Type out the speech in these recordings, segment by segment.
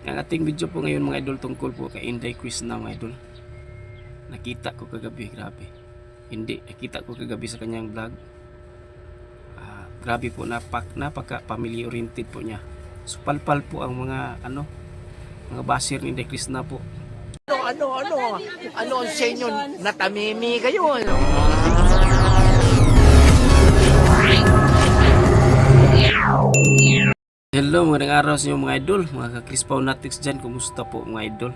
Ang ating video po ngayon mga idol tungkol po kay Inday Krishna mga idol. Nakita ko kagabi, grabe. Hindi, nakita ko kagabi sa kanyang vlog. Grabe po, napaka family oriented po niya. So palpal po ang mga mga basir ni Inday Krishna po. Ano ang sa inyo? Natamimi kayo, ano? Hello, magandang araw sa inyo mga idol, mga ka-Crispaw Natics dyan. Kumusta po mga idol?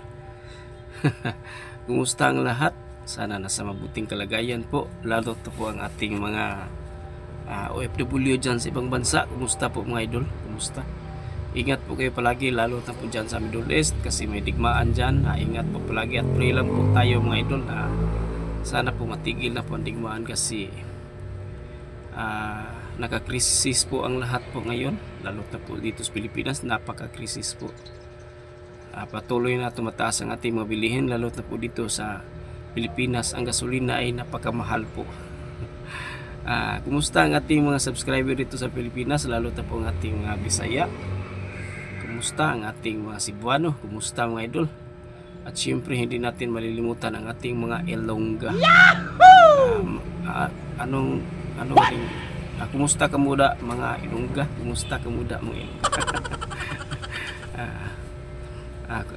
Kumusta ang lahat? Sana nasa mabuting kalagayan po. Lalo to po ang ating mga OFW dyan sa ibang bansa. Kumusta po mga idol? Kumusta? Ingat po kayo palagi, lalo na po dyan sa Middle East kasi may digmaan dyan. Ingat po palagi at pray lang po tayo mga idol na sana po matigil na po ang digmaan kasi nakakrisis po ang lahat po ngayon, lalo na po dito sa Pilipinas. Napaka-krisis po. Patuloy na tumataas ang ating mga bilihin, lalo na po dito sa Pilipinas. Ang gasolina ay napakamahal po. Kumusta ang ating mga subscriber dito sa Pilipinas, lalo na po ang ating mga Bisaya? Kumusta ang ating mga Cebuano? Kumusta mga idol? At syempre hindi natin malilimutan ang ating mga Ilongga. Kumusta ka muda mga Ilongga? Kumusta ka muda mga Ilongga?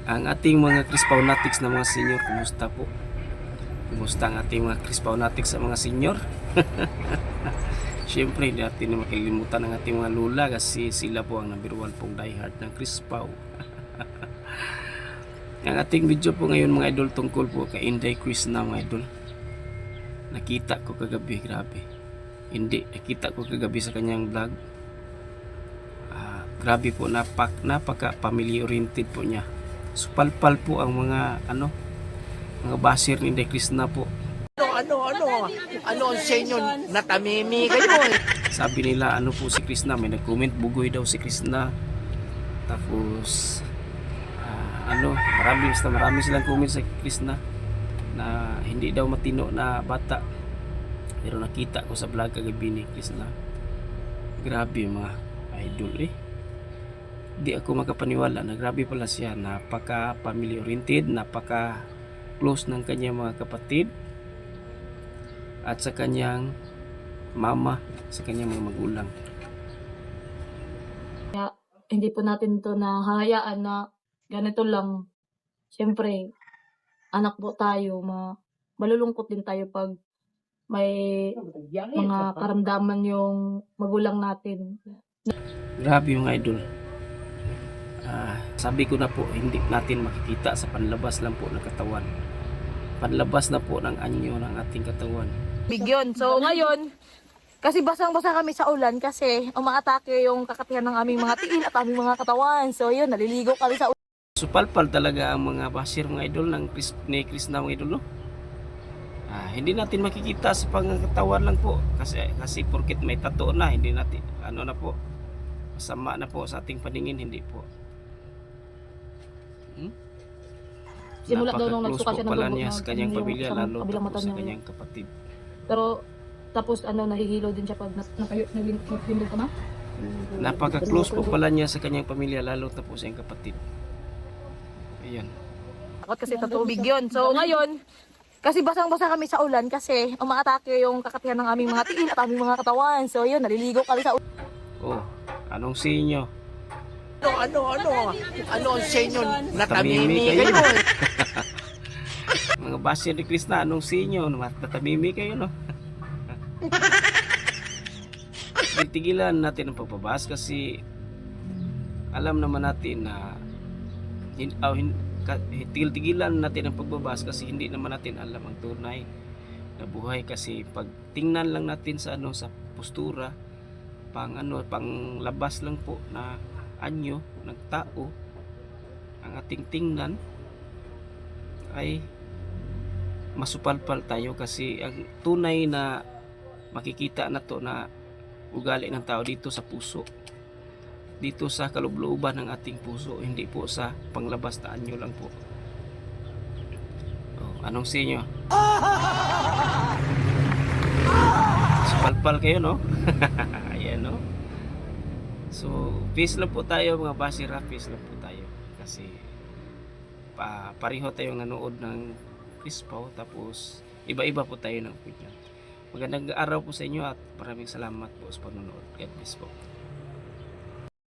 Ang ating mga Crispaw Natics na mga senior, kumusta po? Kumusta ang ating mga Crispaw Natics sa mga senior? Siyempre hindi natin makalimutan ang ating mga lula kasi sila po ang number 1 pong diehard ng Crispaw. Ang ating video po ngayon mga idol tungkol po kay Inday Krishna mga idol. Nakita ko kagabi, grabe. Hindi, nakita ko kagabi sa kanyang vlog. Grabe po, napaka family oriented po niya. So palpal po ang mga mga basir ni Inday Krishna po. Ano ang sa inyo? Natamimi kayo, eh. Sabi nila po si Krishna, may nag-comment bugoy daw si Krishna. Tapos marami silang comment sa Krishna na hindi daw matino na bata. Pero nakita ko sa vlog kagabi ni Krishna. Grabe mga idol eh. Di ako makapaniwala na grabe pala siya. Napaka family oriented, napaka close ng kanyang mga kapatid at sa kanyang mama, sa kanyang mga magulang. Kaya hindi po natin to nahahayaan na ganito lang. Siyempre, anak po tayo, malulungkot din tayo pag may mga karamdaman yung magulang natin. Grabe mga idol. Sabi ko na po, hindi natin makikita sa panlabas lang po ng katawan. Panlabas na po ng anyo ng ating katawan. Bigyon. So ngayon, kasi basang-basa kami sa ulan kasi umaatake yung kakatihan ng aming mga tiil at aming mga katawan. So yun, naliligo kami sa ulan. So palpal talaga ang mga basir mga idol ni Krishna mga idol, no? Hindi natin makikita sa pangkatawan lang po kasi porket may tattoo na, hindi natin na po, masama na po sa ating paningin, hindi po. Simula daw nung nagsuka siya ng pala dugo niya sa kanyang pamilya, lalo kabilang po mata sa niya. kanyang kapatid. Pero tapos nahihilo din siya pag naglindol ka na? Napaka-close po pala niya sa kanyang pamilya, lalo na po sa kanyang kapatid. Ayan. Takot kasi tatubig yun. So ngayon, kasi basang-basa kami sa ulan kasi umaatake yung kakatihan ng aming mga tiil at aming mga katawan. So yun, naliligo kami sa ulan. Oh, anong sinyo? Ano ang sa inyo? Tamimi Natamimi kayo. kayo, eh. Mga basir ni Krishna, anong sinyo? Natatamimi kayo, no? Tigilan natin ang pagbabas kasi alam naman natin na tigilan natin ang pagbabas kasi hindi naman natin alam ang tunay na buhay. Kasi pag tingnan lang natin sa sa postura pang labas lang po na anyo ng tao ang ating tingnan, ay masupalpal tayo kasi ang tunay na makikita na to na ugali ng tao dito sa puso, dito sa kaloob-looban ng ating puso, hindi po sa panglabas na anyo lang po. Anong sinyo? Supalpal kayo, no? Ayan, no? So, peace lang po tayo mga basira, peace lang po tayo. kasi pareho tayong nanood ng Crispo, tapos iba-iba po tayo ng opinion. Magandang araw po sa inyo at maraming salamat po sa panonood. God bless po.